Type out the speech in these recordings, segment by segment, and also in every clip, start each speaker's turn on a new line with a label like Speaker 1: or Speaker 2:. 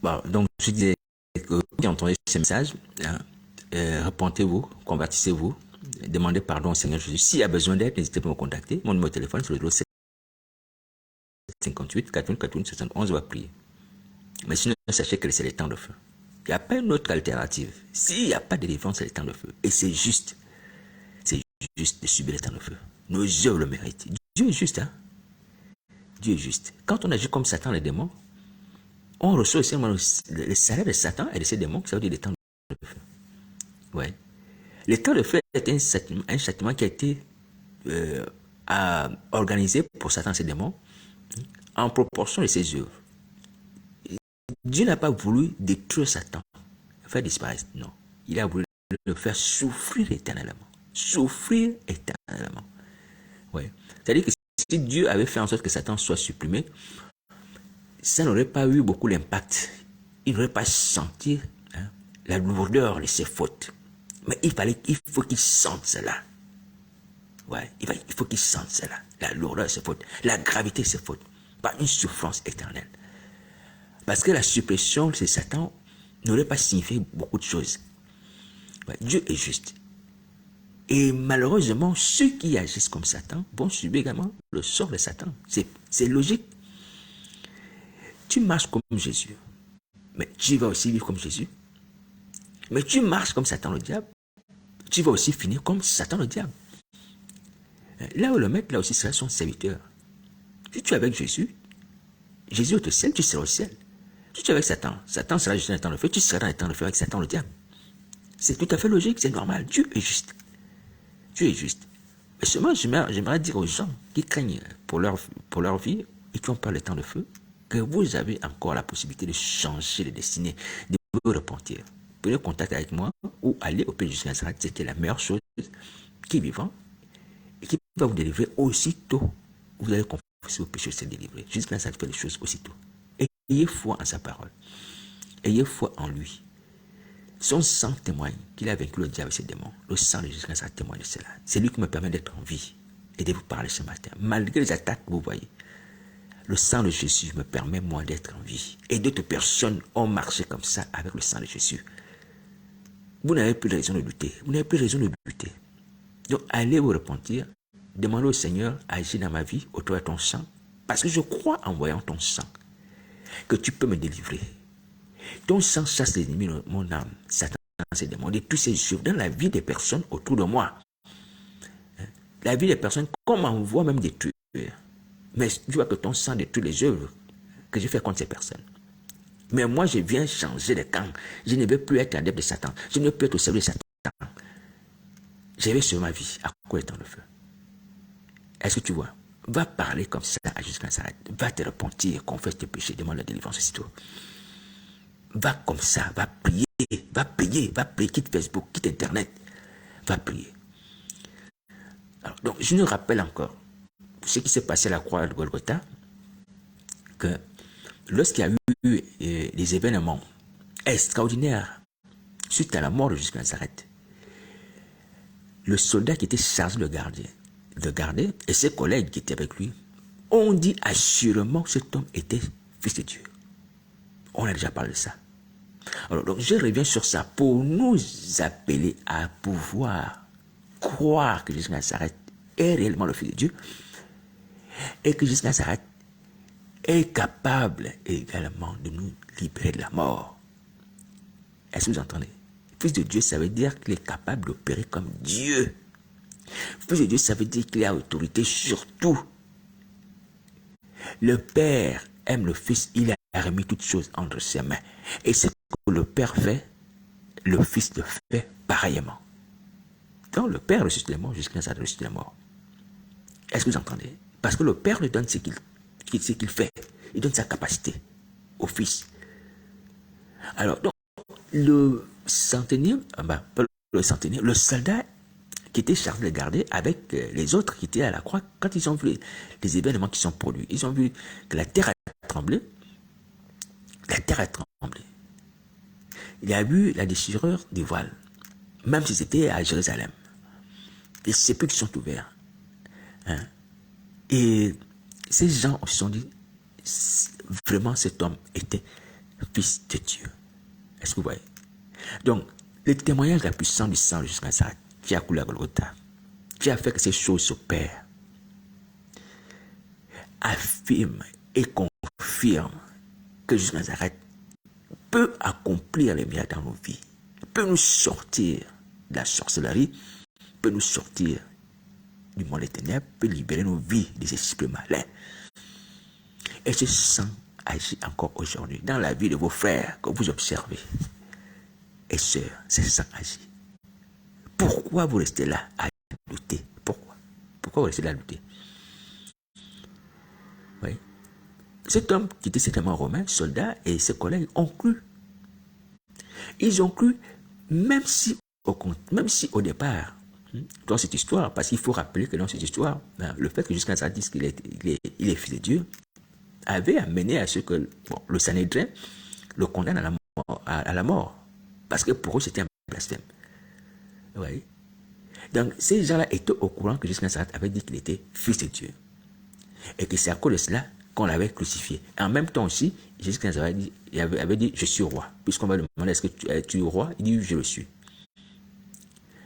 Speaker 1: Bon, donc, je disais que vous qui entendez ce message, hein, repentez-vous, convertissez-vous, demandez pardon au Seigneur Jésus. S'il y a besoin d'aide, n'hésitez pas à me contacter. Mon numéro de téléphone, c'est le 58 41 41 71, on va prier. Mais sinon, sachez que c'est le temps de feu. Il n'y a pas une autre alternative. S'il n'y a pas de délivrance, c'est le temps de feu. Et c'est juste de subir le temps de feu. Nos œuvres le méritent. Dieu est juste, hein. Dieu est juste. Quand on agit comme Satan, les démons, on reçoit aussi le salaire de Satan et de ses démons, ça veut dire le temps de feu. Ouais. Le temps de feu est un châtiment qui a été organisé pour Satan et ses démons en proportion de ses œuvres. Dieu n'a pas voulu détruire Satan, faire disparaître, non. Il a voulu le faire souffrir éternellement. Souffrir éternellement. Ouais. C'est-à-dire que si Dieu avait fait en sorte que Satan soit supprimé, ça n'aurait pas eu beaucoup d'impact. Il n'aurait pas senti la lourdeur de ses fautes. Mais il faut qu'il sente cela. Ouais, il faut qu'il sente cela. La lourdeur de ses fautes, la gravité de ses fautes. Pas une souffrance éternelle. Parce que la suppression de Satan n'aurait pas signifié beaucoup de choses. Ouais, Dieu est juste. Et malheureusement, ceux qui agissent comme Satan vont subir également le sort de Satan. C'est logique. Tu marches comme Jésus, mais tu vas aussi vivre comme Jésus. Mais tu marches comme Satan le diable, tu vas aussi finir comme Satan le diable. Là où le maître, là aussi, sera son serviteur. Si tu es avec Jésus, Jésus est au ciel, tu seras au ciel. Si tu es avec Satan, Satan sera juste dans le temps de feu, tu seras dans le temps de feu avec Satan le diable. C'est tout à fait logique, c'est normal. Dieu est juste. Dieu est juste. Mais seulement, j'aimerais dire aux gens qui craignent pour leur vie et qui ont peur le temps de feu, que vous avez encore la possibilité de changer de destinée, de vous repentir. Prenez contact avec moi ou allez au Pays de Jésus Nazareth, c'était la meilleure chose qui est vivant et qui va vous délivrer aussitôt. Vous allez confesser vos péchés, c'est délivré. Jésus Nazareth fait les choses aussitôt. Et ayez foi en sa parole. Ayez foi en lui. Son sang témoigne qu'il a vaincu le diable et ses démons. Le sang de Jésus Christ témoigne de cela. C'est lui qui me permet d'être en vie et de vous parler ce matin. Malgré les attaques que vous voyez, le sang de Jésus me permet, moi, d'être en vie. Et d'autres personnes ont marché comme ça avec le sang de Jésus. Vous n'avez plus de raison de lutter. Vous n'avez plus de raison de lutter. Donc, allez vous repentir. Demandez au Seigneur agir dans ma vie autour de ton sang. Parce que je crois en voyant ton sang que tu peux me délivrer. Ton sang chasse les ennemis de mon âme. Satan s'est demandé tous ces œuvres dans la vie des personnes autour de moi. La vie des personnes, comme on voit même détruire. Mais tu vois que ton sang détruit les œuvres que j'ai fait contre ces personnes. Mais moi, je viens changer de camp. Je ne veux plus être adepte de Satan. Je ne veux plus être au service de Satan. Je vais sur ma vie à quoi est temps de feu. Est-ce que tu vois? Va parler comme ça jusqu'à ça. Va te repentir, confesse tes péchés, demande la délivrance aussitôt. Va comme ça, va prier, quitte Facebook, quitte Internet. Va prier. Alors, donc, je nous rappelle encore ce qui s'est passé à la croix de Golgotha, que lorsqu'il y a eu des événements extraordinaires suite à la mort de Jésus de Nazareth, le soldat qui était chargé de garder et ses collègues qui étaient avec lui ont dit assurément que cet homme était fils de Dieu. On a déjà parlé de ça. Alors, donc, je reviens sur ça pour nous appeler à pouvoir croire que Jésus de Nazareth est réellement le fils de Dieu et que Jésus de Nazareth est capable également de nous libérer de la mort. Est-ce que vous entendez? Fils de Dieu, ça veut dire qu'il est capable d'opérer comme Dieu. Fils de Dieu, ça veut dire qu'il a autorité sur tout. Le Père aime le Fils, il a remis toutes choses entre ses mains. Et ce que le Père fait, le Fils le fait pareillement. Donc le Père ressuscite les morts jusqu'à sa ressuscite les morts. Est-ce que vous entendez? Parce que le Père lui donne ce qu'il fait. Il donne sa capacité au Fils. Alors, donc, le soldat qui était chargé de garder avec les autres qui étaient à la croix, quand ils ont vu les événements qui sont produits, ils ont vu que la terre a tremblé. La terre a tremblé. Il y a eu la déchirure des voiles, même si c'était à Jérusalem. Les sépulcres sont ouverts. Hein? Et ces gens se sont dit, vraiment cet homme était Fils de Dieu. Est-ce que vous voyez? Donc, le témoignage de la puissance du sang de Jésus Nazareth qui a coulé à Golgotha, qui a fait que ces choses s'opèrent, affirme et confirme que Jésus Nazareth peut accomplir les miracles dans nos vies, peut nous sortir de la sorcellerie, peut nous sortir du monde des ténèbres, peut libérer nos vies des esprits malins. Et ce sang agit encore aujourd'hui dans la vie de vos frères que vous observez. Et sœurs, ce sang agit. Pourquoi vous restez là à douter? Pourquoi vous restez là à douter? Oui. Cet homme qui était certainement romain, soldat, et ses collègues ont cru. Ils ont cru, même si au départ, dans cette histoire, parce qu'il faut rappeler que dans cette histoire, le fait que jusqu'à ça dise qu'il est fils de Dieu, avait amené à ce que le Sanhédrin le condamne à la mort. Parce que pour eux, c'était un blasphème. Oui. Donc, ces gens-là étaient au courant que jusqu'à ça avait dit qu'il était fils de Dieu. Et que c'est à cause de cela qu'on l'avait crucifié. En même temps aussi, Jésus avait dit, je suis roi. Puisqu'on va lui demander, est-ce que tu es roi? Il dit, je le suis.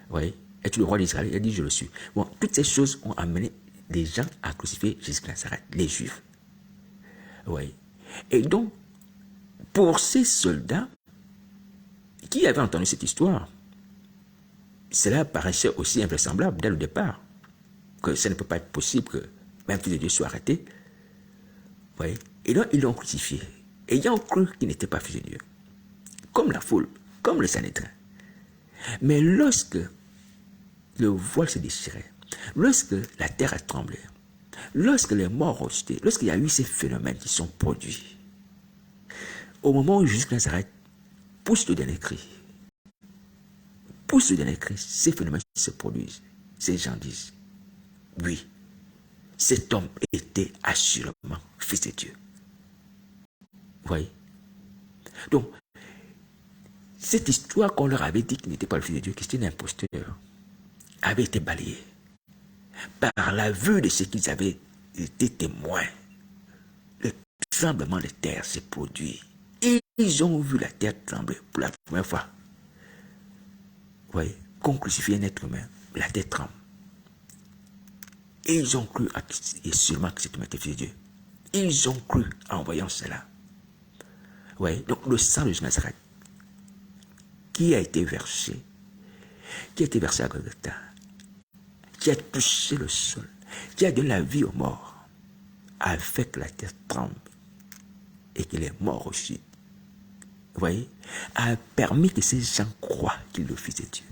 Speaker 1: Oui. Es-tu le roi d'Israël? Il a dit, je le suis. Bon, toutes ces choses ont amené les gens à crucifier Jésus de Nazareth, les Juifs. Oui. Et donc, pour ces soldats qui avaient entendu cette histoire, cela paraissait aussi invraisemblable dès le départ, que ça ne peut pas être possible que même fils de Dieu soit arrêté. Oui. Et donc, ils l'ont crucifié, ayant cru qu'il n'était pas fils de Dieu, comme la foule, comme le Sanhédrin. Mais lorsque le voile se déchirait, lorsque la terre a tremblé, lorsque les morts ont jeté, lorsqu'il y a eu ces phénomènes qui sont produits, au moment où Jésus Nazareth pousse le dernier cri, ces phénomènes se produisent. Ces gens disent, oui, cet homme était assurément fils de Dieu. Vous voyez? Donc, cette histoire qu'on leur avait dit qu'il n'était pas le fils de Dieu, qu'il était un imposteur, avait été balayée par la vue de ce qu'ils avaient été témoins. Le tremblement de terre s'est produit. Et ils ont vu la terre trembler pour la première fois. Vous voyez, qu'on crucifie un être humain, la terre tremble. Et ils ont cru, et sûrement que cet homme était fils de Dieu. Ils ont cru en voyant cela. Vous voyez, donc le sang de Nazareth qui a été versé à Golgotha, qui a touché le sol, qui a donné la vie aux morts, a fait que la terre tremble et que les morts aussi, vous voyez, a permis que ces gens croient qu'il est le Fils de Dieu.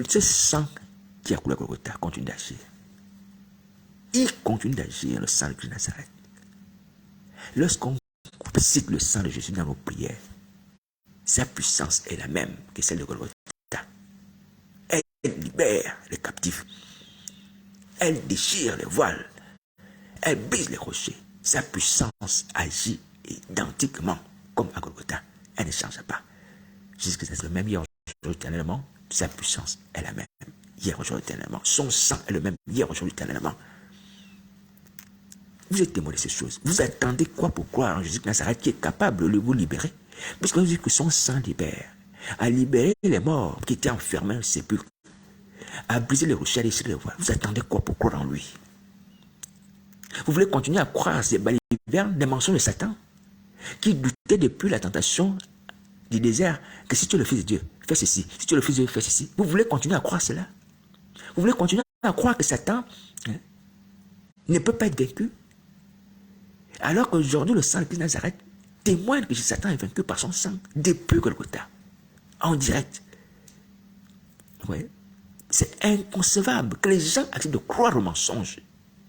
Speaker 1: Ce sang qui a coulé à Golgotha continue d'agir. Il continue d'agir, le sang de Nazareth. Lorsqu'on cite le sang de Jésus dans nos prières, sa puissance est la même que celle de Golgotha. Elle libère les captifs. Elle déchire les voiles. Elle brise les rochers. Sa puissance agit identiquement comme à Golgotha. Elle ne change pas. Jusqu'à ce que le même hier, aujourd'hui, éternellement, sa puissance est la même. Hier, aujourd'hui, éternellement. Son sang est le même hier, aujourd'hui, éternellement. Vous êtes témoin de ces choses. Vous attendez quoi pour croire en Jésus de Nazareth qui est capable de vous libérer? Puisque vous dites que son sang libère. A libéré les morts qui étaient enfermés dans le sépulcre. A brisé les rochers, les voiles. Vous attendez quoi pour croire en lui? Vous voulez continuer à croire à ces balivernes, des mensonges de Satan, qui doutait depuis la tentation du désert, que si tu es le Fils de Dieu, fais ceci. Si tu es le Fils de Dieu, fais ceci. Vous voulez continuer à croire cela? Vous voulez continuer à croire que Satan ne peut pas être vaincu? Alors qu'aujourd'hui, le sang de Christ Nazareth témoigne que Satan est vaincu par son sang, depuis Golgotha, en direct. Oui. C'est inconcevable que les gens acceptent de croire au mensonge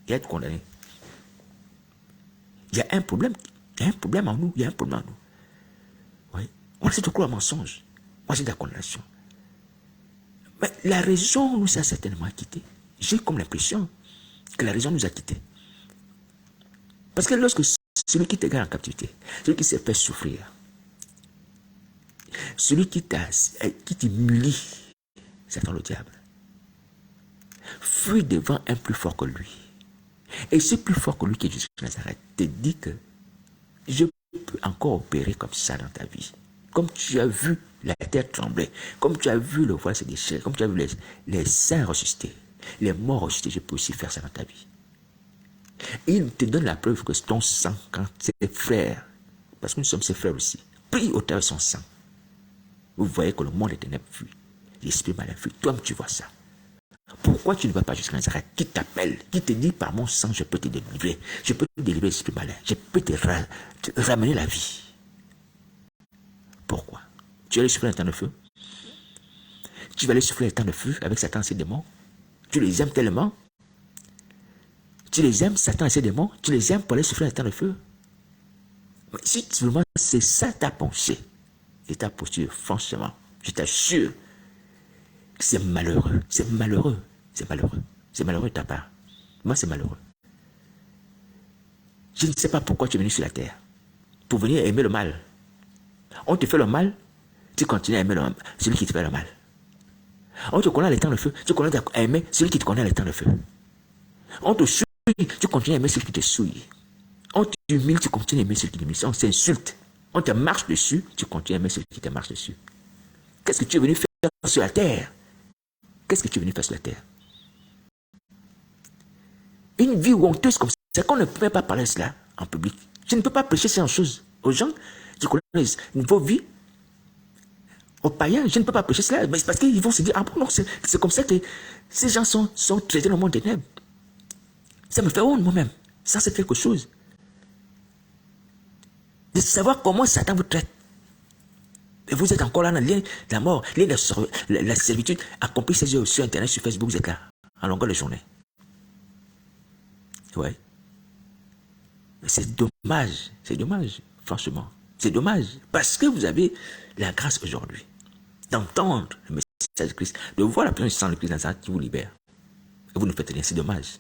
Speaker 1: et être condamnés. Il y a un problème en nous, Oui. On essaie de croire au mensonge, on essaie de la condamnation. Mais la raison nous a certainement quittés. J'ai comme l'impression que la raison nous a quittés. Parce que lorsque celui qui te garde en captivité, celui qui s'est fait souffrir, celui qui t'humilie, Satan le diable, fuit devant un plus fort que lui. Et ce plus fort que lui qui est Jésus de Nazareth te dit que je peut encore opérer comme ça dans ta vie. Comme tu as vu la terre trembler, comme tu as vu le voile se déchirer, comme tu as vu les saints ressusciter, les morts ressusciter, je peux aussi faire ça dans ta vie. Et il te donne la preuve que ton sang, quand ses frères, parce que nous sommes ses frères aussi, pris au travers de son sang, vous voyez que le monde des ténèbres fuit, l'esprit malin fuit. Toi-même, tu vois ça. Pourquoi tu ne vas pas jusqu'à Nazareth? Qui t'appelle? Qui te dit par mon sang, je peux te délivrer? Je peux te délivrer l'esprit malin. Je peux te ramener la vie. Pourquoi? Tu vas aller souffler un temps de feu? Tu vas aller souffler un temps de feu avec Satan et ses démons? Tu les aimes tellement? Tu les aimes, Satan et ses démons? Tu les aimes pour aller souffler un temps de feu? Mais si vraiment c'est ça ta pensée et ta posture, franchement, je t'assure, c'est malheureux, c'est malheureux, c'est malheureux, c'est malheureux de ta part. Moi, c'est malheureux. Je ne sais pas pourquoi tu es venu sur la terre. Pour venir aimer le mal. On te fait le mal, tu continues à aimer celui qui te fait le mal. On te connaît à l'étang de feu, tu continues à aimer celui qui te connaît à l'étang de feu. On te souille, tu continues à aimer celui qui te souille. On t'humilie, tu continues à aimer celui qui t'humilie. On s'insulte, on te marche dessus, tu continues à aimer celui qui te marche dessus. Qu'est-ce que tu es venu faire sur la terre? Qu'est-ce que tu es venu faire sur la terre? Une vie honteuse comme ça, c'est qu'on ne peut pas parler de cela en public. Je ne peux pas prêcher ces choses aux gens qui connaissent vos vies, aux païens. Je ne peux pas prêcher cela, mais c'est parce qu'ils vont se dire, ah bon, non, c'est comme ça que ces gens sont traités dans le monde des ténèbres. Ça me fait honte moi-même. Ça, c'est quelque chose. De savoir comment Satan vous traite. Et vous êtes encore là dans le lien de la mort, lien de la servitude. Accomplissez ses œuvres sur Internet, sur Facebook, vous êtes là, en longueur de journée. Ouais. C'est dommage, franchement. C'est dommage, parce que vous avez la grâce aujourd'hui d'entendre le message de Christ, de voir la puissance du sang de Christ Nazareth qui vous libère. Et vous ne faites rien, c'est dommage.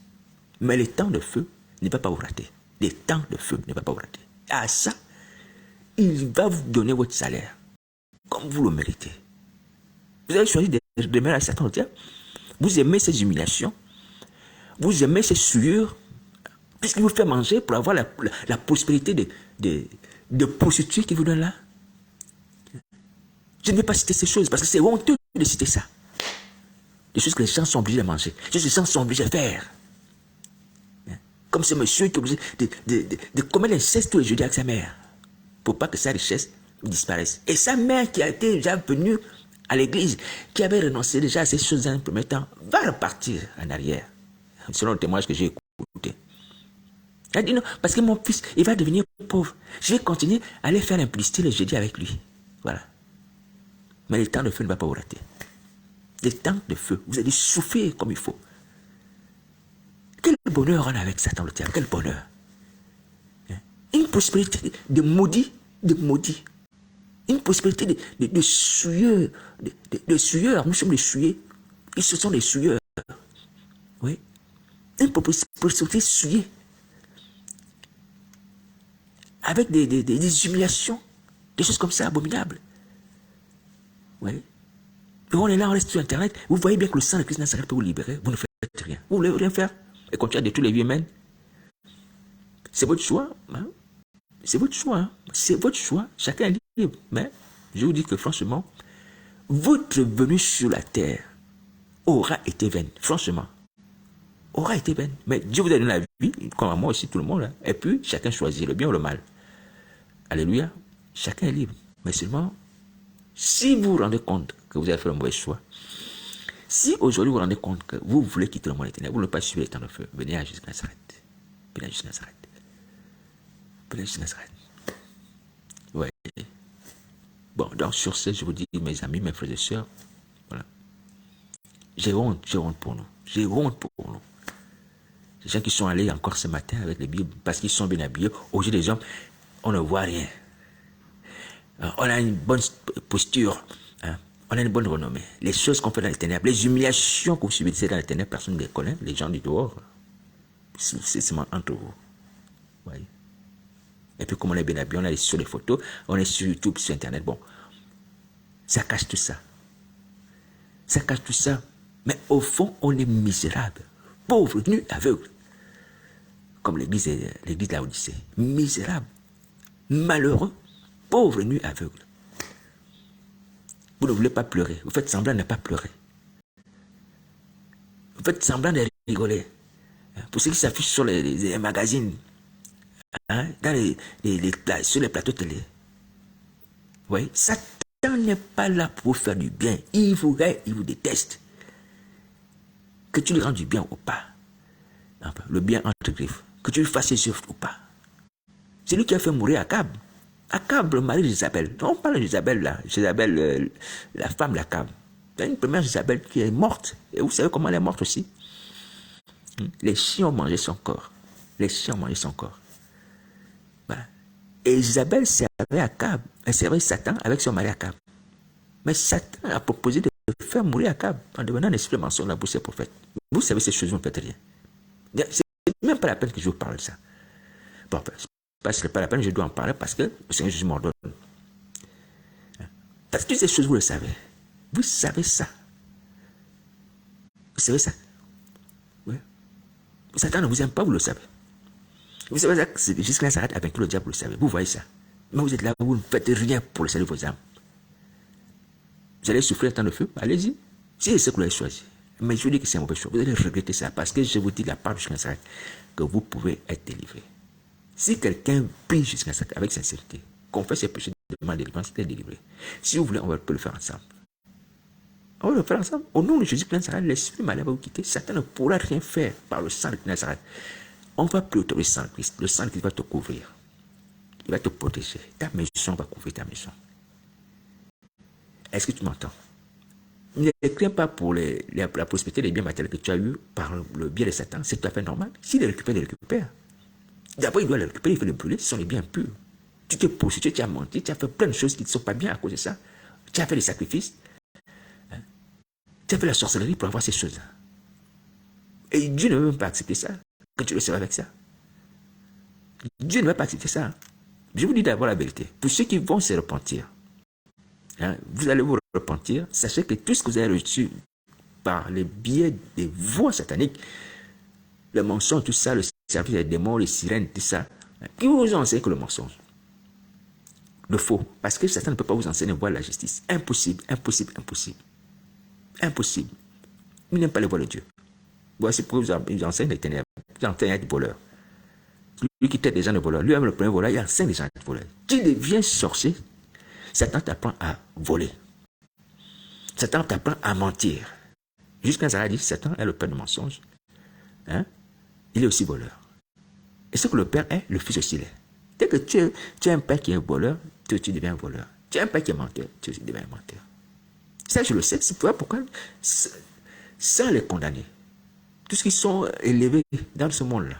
Speaker 1: Mais les temps de feu ne va pas vous rater. Les temps de feu ne va pas vous rater. À ça, il va vous donner votre salaire, comme vous le méritez. Vous avez choisi de demeurer à Satan, vous aimez ces humiliations, vous aimez ces souillures, puisqu'il vous fait manger pour avoir la prospérité de prostituées qu'il vous donne là. Je ne vais pas citer ces choses parce que c'est honteux de citer ça. Des choses que les gens sont obligés de manger, des choses que les gens sont obligés de faire. Comme ce monsieur qui est obligé de commettre l'inceste tous les jeudis avec sa mère, pour pas que sa richesse disparaisse. Et sa mère qui a été déjà venue à l'église, qui avait renoncé déjà à ces choses dans un premier temps, va repartir en arrière, selon le témoignage que j'ai écouté. Elle dit non, parce que mon fils, il va devenir pauvre. Je vais continuer à aller faire l'impudicité le jeudi avec lui. Voilà. Mais le temps de feu ne va pas vous rater. Le temps de feu, vous allez souffrir comme il faut. Quel bonheur on a avec Satan le diable, quel bonheur. Une prospérité de maudits, Une prospérité de souilleurs, de souilleurs. Nous sommes des souillés. Ils se sont des souilleurs. Oui. Une prospérité souillée. Avec des humiliations, des choses comme ça abominables. Oui. Et on est là, on reste sur Internet. Vous voyez bien que le sang de Christ Nazareth peut vous libérer. Vous ne faites rien. Vous voulez rien faire et continuer à détruire les vies humaines. C'est votre choix. Hein? C'est votre choix. Hein? C'est votre choix. Chacun est libre. Mais je vous dis que franchement, votre venue sur la terre aura été vaine. Franchement. Aura été vaine. Mais Dieu vous a donné la vie, comme à moi aussi, tout le monde. Hein? Et puis, chacun choisit le bien ou le mal. Alléluia. Chacun est libre. Mais seulement, si vous vous rendez compte que vous avez fait le mauvais choix, si aujourd'hui vous vous rendez compte que vous voulez quitter le monde éternel, vous ne voulez pas suivre les temps de feu, venez à Jésus Nazareth. Venez à Jésus Nazareth. Venez à Jésus Nazareth. Ouais. Bon, donc sur ce, je vous dis, mes amis, mes frères et sœurs, voilà. J'ai honte pour nous. J'ai honte pour nous. Les gens qui sont allés encore ce matin avec les Bibles, parce qu'ils sont bien habillés, aux yeux des hommes, on ne voit rien. On a une bonne posture, hein. On a une bonne renommée. Les choses qu'on fait dans les ténèbres, les humiliations que vous subissez dans les ténèbres, personne ne les connaît. Les gens du dehors, c'est seulement entre vous. Voyez. Et puis comme on est bien habillé, on est sur les photos, on est sur YouTube, sur Internet. Bon, ça cache tout ça. Ça cache tout ça. Mais au fond, on est misérable, pauvre, nu, aveugle. Comme l'église de la Odyssée. Misérable. malheureux, pauvre, nu, aveugle. Vous ne voulez pas pleurer. Vous faites semblant de ne pas pleurer. Vous faites semblant de rigoler. Pour ceux qui s'affichent sur les magazines, hein, sur les plateaux télé. Vous voyez, Satan n'est pas là pour vous faire du bien. Il vous hait, il vous déteste. Que tu lui rendes du bien ou pas. Enfin, le bien entre griffes. Que tu lui fasses ses œuvres ou pas. C'est lui qui a fait mourir Akab. Akab, le mari d'Isabelle. On parle d'Isabelle là. Isabelle, la femme d'Akab. Il y a une première Isabelle qui est morte. Et vous savez comment elle est morte aussi? Les chiens ont mangé son corps. Les chiens ont mangé son corps. Voilà. Et Isabelle servait Akab. Elle servait Satan avec son mari Akab. Mais Satan a proposé de faire mourir Akab en devenant un esprit de mensonge dans la bouche des prophètes. Vous savez ces choses, vous ne faites rien. C'est même pas la peine que je vous parle de ça. Bon, ce n'est pas la peine, je dois en parler parce que le Seigneur Jésus m'ordonne. Parce que toutes ces choses, vous le savez. Vous savez ça. Vous savez ça. Oui. Satan ne vous aime pas, vous le savez. Vous savez ça, c'est jusqu'à là, ça arrête avec tout le diable, vous le savez. Vous voyez ça. Mais vous êtes là, vous ne faites rien pour le salut de vos âmes. Vous allez souffrir un temps de feu, allez-y. Si c'est ce que vous avez choisi. Mais je vous dis que c'est un mauvais choix. Vous allez regretter ça parce que je vous dis de la part de Jésus que vous pouvez être délivré. Si quelqu'un prie jusqu'à ça avec sincérité, confesse ses péchés, demande délivrance, il est délivré. Si vous voulez, on peut le faire ensemble. On va le faire ensemble. Au nom de Jésus-Christ, l'esprit malade va vous quitter. Satan ne pourra rien faire par le sang de Nazareth. On va plus autoriser le sang de Christ. Le sang de Christ va te couvrir. Il va te protéger. Ta maison va couvrir ta maison. Est-ce que tu m'entends? Ne crains pas pour la prospérité des biens matériels que tu as eu par le biais de Satan. C'est tout à fait normal. S'il les récupère, il les récupère. D'abord, il doit les récupérer, il faut les brûler. Ce sont les biens purs. Tu t'es prostitué, tu as menti, tu as fait plein de choses qui ne sont pas bien à cause de ça. Tu as fait des sacrifices. Tu as fait la sorcellerie pour avoir ces choses-là. Et Dieu ne veut même pas accepter ça. Que tu le sais avec ça. Dieu ne va pas accepter ça. Je vous dis d'abord la vérité. Pour ceux qui vont se repentir, vous allez vous repentir. Sachez que tout ce que vous avez reçu par les biais des voix sataniques, le mensonge, tout ça, le service des démons, les sirènes, tout ça, qui vous enseigne que le mensonge. Le faux. Parce que Satan ne peut pas vous enseigner à voir la justice. Impossible, impossible, impossible. Impossible. Il n'aime pas les voies de Dieu. Voici pourquoi il enseigne les ténèbres. Il enseigne à être voleur. Lui qui traite des gens de voleurs. Lui-même le premier voleur, il enseigne les gens à être voleurs. Tu deviens sorcier, Satan t'apprend à voler. Satan t'apprend à mentir. Jusqu'à ça, dit Satan est le père de mensonges. Il est aussi voleur. Et ce que le père est, le fils aussi l'est. Dès que tu es un père qui est un voleur, tu deviens un voleur. Tu es un père qui est menteur, tu deviens un menteur. Ça, je le sais. C'est pourquoi, sans les condamner, tous ceux qui sont élevés dans ce monde-là,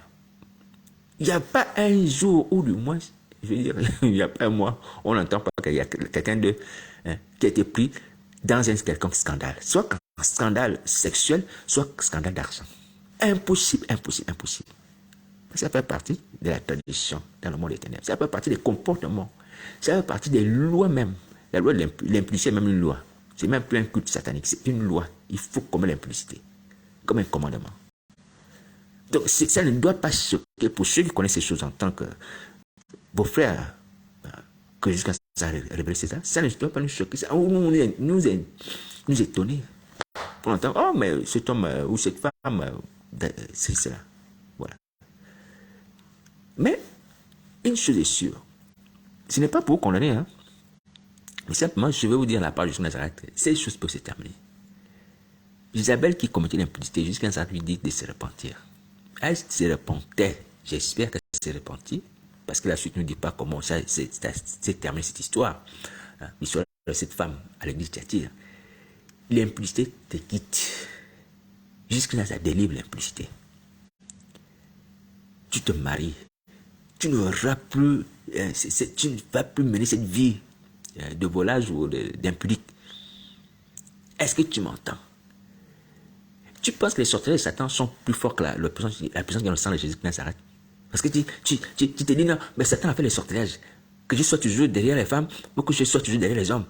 Speaker 1: il n'y a pas un jour ou du moins, je veux dire, il n'y a pas un mois, on n'entend pas qu'il y a quelqu'un qui a été pris dans un quelconque scandale. Soit scandale sexuel, soit scandale d'argent. Impossible, impossible, impossible. Ça fait partie de la tradition dans le monde des ténèbres. Ça fait partie des comportements. Ça fait partie des lois même. La loi de l'impudicité est même une loi. C'est même plus un culte satanique, c'est une loi. Il faut comme l'impudicité, comme un commandement. Donc ça ne doit pas choquer pour ceux qui connaissent ces choses en tant que vos frères, que jusqu'à ça révélé ça ne doit pas nous choquer. Ça nous étonner. Pour entendre, oh mais cet homme ou cette femme, c'est cela. Voilà. Mais une chose est sûre, ce n'est pas pour vous condamner, mais simplement je vais vous dire la part de Jésus Nazareth, ces choses peuvent se terminer. Isabelle qui commettait l'impudicité jusqu'à ça lui dit de se repentir. Elle se repentait. J'espère qu'elle s'est repentie, parce que la suite ne dit pas comment ça s'est terminé cette histoire. L'histoire de cette femme à l'église Thyatire. L'impudicité te quitte. Jusqu'à là, ça délivre l'impudicité. Tu te maries. Tu ne vas plus mener cette vie de volage ou d'impudique. Est-ce que tu m'entends? Tu penses que les sortilèges de Satan sont plus forts que la puissance qui est dans le sang de Jésus-Christ Nazareth? Parce que tu te dis non, mais Satan a fait les sortilèges. Que je sois toujours derrière les femmes ou que je sois toujours derrière les hommes.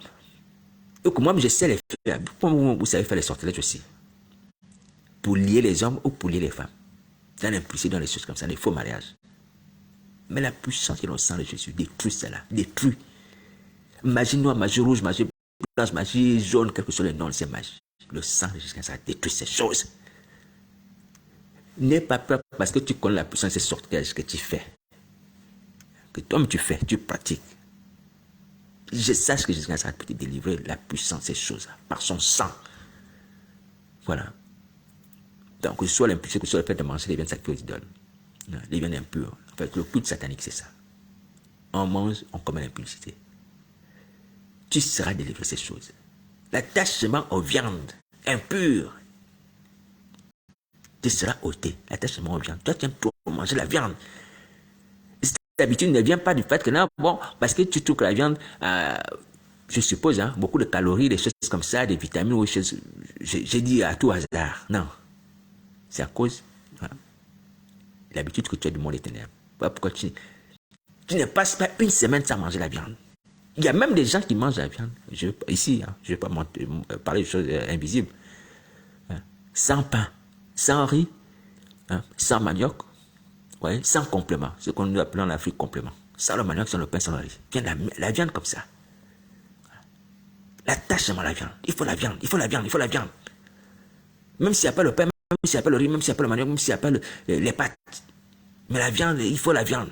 Speaker 1: Donc moi, je sais les faire. Pourquoi vous savez faire les sortilèges aussi? Pour lier les hommes ou pour lier les femmes. Dans l'implicité, dans les choses comme ça, les faux mariages. Mais la puissance qui est dans le sang de Jésus détruit cela, détruit. Magie noire, magie rouge, magie blanche, magie jaune, quel que soit le nom de ces magies. Le sang de Jésus, ça détruit ces choses. N'aie pas peur parce que tu connais la puissance de ces sortilèges que tu fais. Que toi-même tu fais, tu pratiques. Je sache que Jésus peut te délivrer la puissance de ces choses par son sang. Voilà. Donc, que ce soit l'impurité, que ce soit le fait de manger les viandes sacrées aux idoles, les viandes impures. En fait, le culte satanique, c'est ça. On mange, on commet l'impudicité. Tu seras délivré de ces choses. L'attachement aux viandes impures, tu seras ôté. L'attachement aux viandes. Toi, tu aimes trop manger la viande. Cette habitude ne vient pas du fait que non, bon, parce que tu trouves que la viande, je suppose, hein, beaucoup de calories, des choses comme ça, des vitamines, ou des choses, j'ai dit à tout hasard. Non. C'est à cause de l'habitude que tu as du monde des ténèbres. Voilà pourquoi tu ne passes pas une semaine sans manger la viande. Il y a même des gens qui mangent la viande. Ici, hein, je ne vais pas parler de choses invisibles. Sans pain, sans riz, sans manioc, ouais, sans complément. Ce qu'on nous appelle en Afrique complément. Sans le manioc, sans le pain, sans le riz. La viande comme ça. L'attachement à la viande. Il faut la viande, il faut la viande, il faut la viande. Même s'il n'y a pas le pain, même s'il n'y a pas le riz, même s'il n'y a pas le manioc, même s'il n'y a pas les pâtes. Mais la viande, il faut la viande.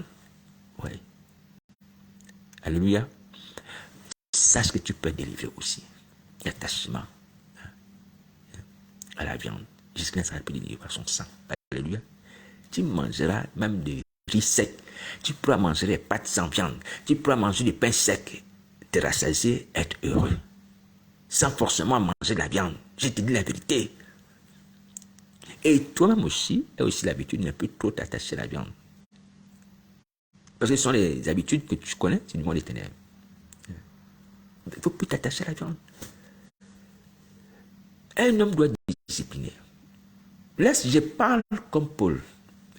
Speaker 1: Oui. Alléluia. Sache que tu peux délivrer aussi. L'attachement à la viande. Jusqu'à ce peut délivrer par son sang. Alléluia. Tu mangeras même du riz sec. Tu pourras manger des pâtes sans viande. Tu pourras manger du pain sec. Te rassasier, être heureux. Sans forcément manger de la viande. Je te dis la vérité. Et toi-même aussi, tu as aussi l'habitude de ne plus trop t'attacher à la viande. Parce que ce sont les habitudes que tu connais, c'est du monde des ténèbres. Il ne faut plus t'attacher à la viande. Un homme doit être discipliné. Là, je parle comme Paul.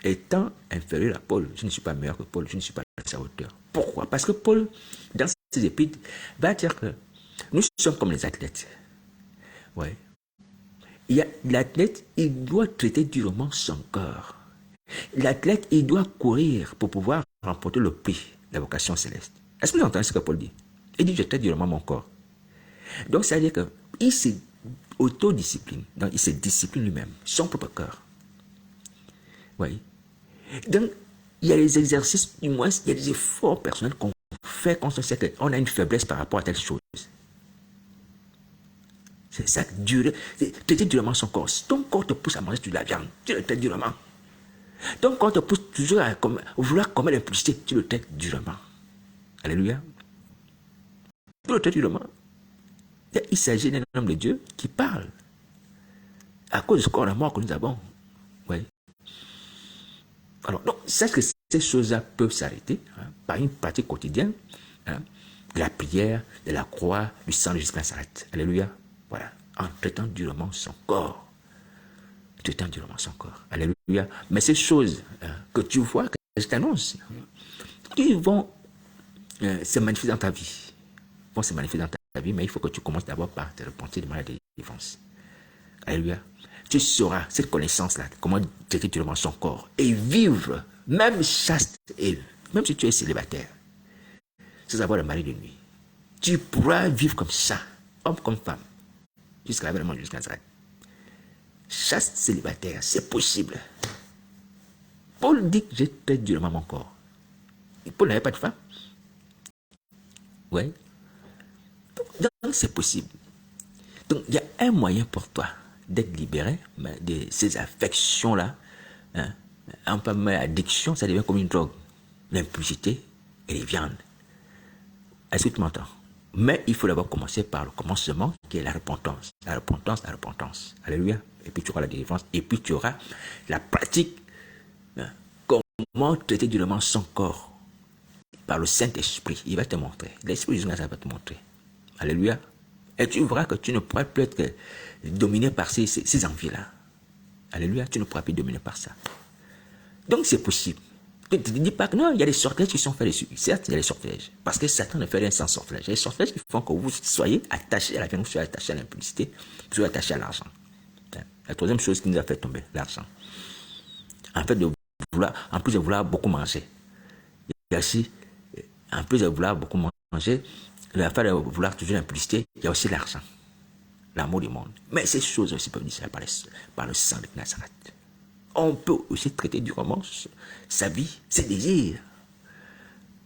Speaker 1: Étant inférieur à Paul, je ne suis pas meilleur que Paul, je ne suis pas à sa hauteur. Pourquoi? Parce que Paul, dans ses épîtres, va dire que nous sommes comme les athlètes. Ouais. L'athlète, il doit traiter durement son corps. L'athlète, il doit courir pour pouvoir remporter le prix, la vocation céleste. Est-ce que vous entendez ce que Paul dit? Il dit, je traite durement mon corps. Donc, ça veut dire qu'il se autodiscipline. Donc, il se discipline lui-même, son propre cœur. Oui. Donc, il y a les exercices, du moins, il y a des efforts personnels qu'on fait quand on sait qu'on a une faiblesse par rapport à telle chose. C'est ça, traiter durement son corps. Si ton corps te pousse à manger de la viande, tu le traites durement. Ton corps te pousse toujours à vouloir commettre l'impudicité, tu le traites durement. Alléluia. Tu le traites durement. Il s'agit d'un homme de Dieu qui parle. À cause du corps de mort que nous avons. Oui. Alors, donc, sache que ces choses-là peuvent s'arrêter par une pratique quotidienne de la prière, de la croix, du sang de Jésus-Christ. Alléluia. Voilà. En traitant durement son corps. Traitant durement son corps. Alléluia. Mais ces choses que tu vois, que je t'annonce, qui vont se manifester dans ta vie. Vont se manifester dans ta vie, mais il faut que tu commences d'abord par te repentir de manière de défense. Alléluia. Tu sauras cette connaissance-là, comment traiter durement son corps et vivre, même chaste, et même si tu es célibataire, sans avoir de mari de nuit. Tu pourras vivre comme ça, homme comme femme, jusqu'à la vraiment jusqu'à Nazareth. Chaste, célibataire, c'est possible. Paul dit que je traite durement mon corps. Et Paul n'avait pas de femme. Oui. Donc c'est possible. Donc il y a un moyen pour toi d'être libéré de ces affections-là. On peut mettre addiction, ça devient comme une drogue. L'impudicité et les viandes. Est-ce que tu m'entends? Mais il faut d'abord commencer par le commencement qui est la repentance. La repentance, la repentance. Alléluia. Et puis tu auras la délivrance. Et puis tu auras la pratique. Comment traiter durement son corps par le Saint-Esprit. Il va te montrer. L'Esprit de Jésus va te montrer. Alléluia. Et tu verras que tu ne pourras plus être dominé par ces envies-là. Alléluia. Tu ne pourras plus dominer par ça. Donc c'est possible. Ne te dis pas que non, il y a des sortilèges qui sont faits dessus. Certes, il y a des sortilèges. Parce que Satan ne fait rien sans sortilèges. Il y a des sortilèges qui font que vous soyez attachés à la viande, vous soyez attachés à l'impudicité, vous soyez attachés à l'argent. La troisième chose qui nous a fait tomber, l'argent. En plus de vouloir beaucoup manger. y a aussi, en plus de vouloir beaucoup manger, l'affaire de vouloir toujours l'impudicité, il y a aussi l'argent, l'amour du monde. Mais ces choses aussi peuvent disparaître par le sang de Nazareth. On peut aussi traiter durement sa vie, ses désirs.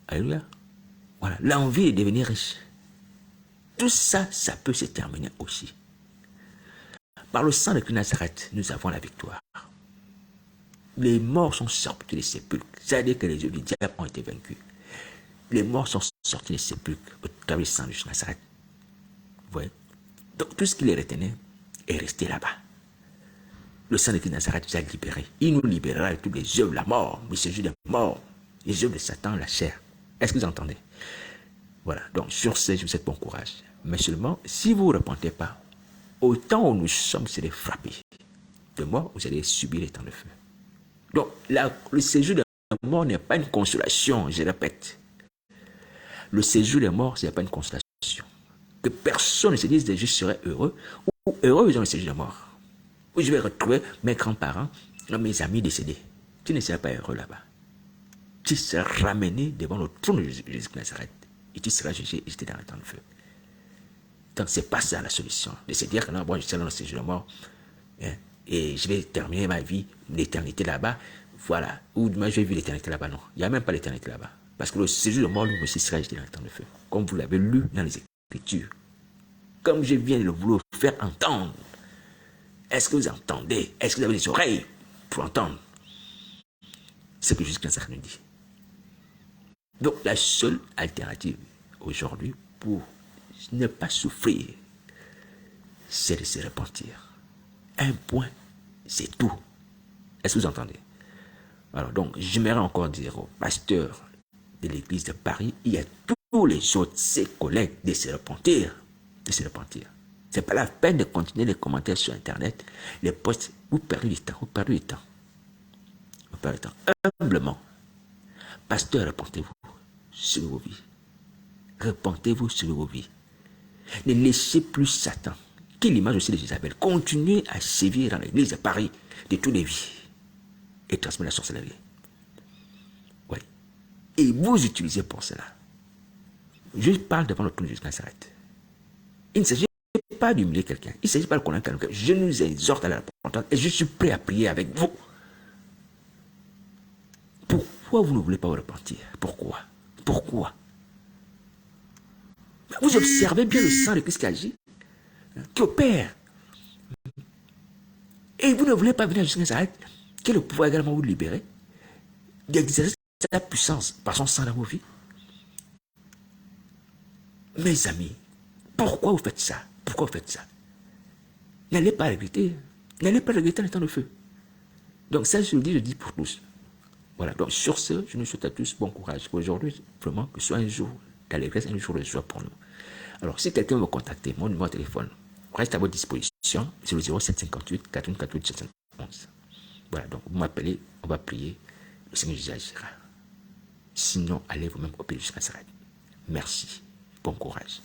Speaker 1: Alléluia. Voilà, l'envie de devenir riche. Tout ça, ça peut se terminer aussi. Par le sang de Nazareth, nous avons la victoire. Les morts sont sortis des sépulcres. C'est-à-dire que les œuvres du diable ont été vaincus. Les morts sont sortis des sépulcres au travers du sang de Nazareth. Vous voyez? Donc tout ce qui les retenait est resté là-bas. Le sang de Nazareth nous a libérés. Il nous libérera de toutes les œuvres de la mort, mais c'est juste des morts, les œuvres de Satan, la chair. Est-ce que vous entendez? Voilà, donc sur ce, je vous souhaite bon courage. Mais seulement, si vous ne repentez pas, au temps où nous sommes, c'est de frapper. De mort, vous allez subir les temps de feu. Donc, le séjour de la mort n'est pas une consolation, je répète. Le séjour de la mort, ce n'est pas une consolation. Que personne ne se dise que je serai heureux ou heureux dans le séjour de la mort. Où je vais retrouver mes grands-parents, mes amis décédés. Tu ne seras pas heureux là-bas. Tu seras ramené devant le trône de Jésus de Nazareth. Et tu seras jugé et jeté dans le temps de feu. Donc, ce n'est pas ça la solution. De se dire que non, bon, je serai dans le séjour de la mort. Hein, et je vais terminer ma vie, l'éternité là-bas. Voilà. Ou moi, je vais vivre l'éternité là-bas. Non. Il n'y a même pas l'éternité là-bas. Parce que le séjour de la mort, lui aussi, sera jeté dans le temps de feu. Comme vous l'avez lu dans les Écritures. Comme je viens de vous le faire entendre. Est-ce que vous entendez? Est-ce que vous avez des oreilles pour entendre ce que Jésus nous dit? Donc, la seule alternative aujourd'hui pour ne pas souffrir, c'est de se repentir. Un point, c'est tout. Est-ce que vous entendez? Alors, donc, j'aimerais encore dire au pasteur de l'église de Paris, il y a tous les autres, ses collègues, de se repentir. De se repentir. Ce n'est pas la peine de continuer les commentaires sur Internet, les posts, vous perdez du temps, vous perdez du temps. Vous perdez du temps. Humblement, pasteur, repentez-vous sur vos vies. Repentez-vous sur vos vies. Ne laissez plus Satan, qui est l'image aussi de Jézabel, continuer à sévir dans l'église de Paris de toutes les vies et transmettre la sorcellerie. Oui. Et vous utilisez pour cela. Je parle devant le trône de Jésus Nazareth. Il ne s'agit pas d'humilier quelqu'un. Il ne s'agit pas de connaître quelqu'un. Je nous exhorte à la repentance et je suis prêt à prier avec vous. Pourquoi vous ne voulez pas vous repentir? Pourquoi? Pourquoi? Vous observez bien le sang de Christ qui agit, qui opère. Et vous ne voulez pas venir à Jésus Nazareth, qui a le pouvoir également vous libérer, d'exercer sa puissance par son sang dans vos vies. Mes amis, pourquoi vous faites ça? Pourquoi vous faites ça? N'allez pas regretter. N'allez pas regretter le temps de feu. Donc ça, je le dis pour tous. Voilà, donc sur ce, je nous souhaite à tous bon courage. Aujourd'hui, vraiment, que ce soit un jour d'allégresse, un jour de joie pour nous. Alors, si quelqu'un veut me contacter, mon numéro de téléphone reste à votre disposition. C'est le 0758 448 711. Voilà, donc vous m'appelez, on va prier. Le Seigneur Jésus agira. Sinon, allez vous-même au pays jusqu'à Nazareth. Merci. Bon courage.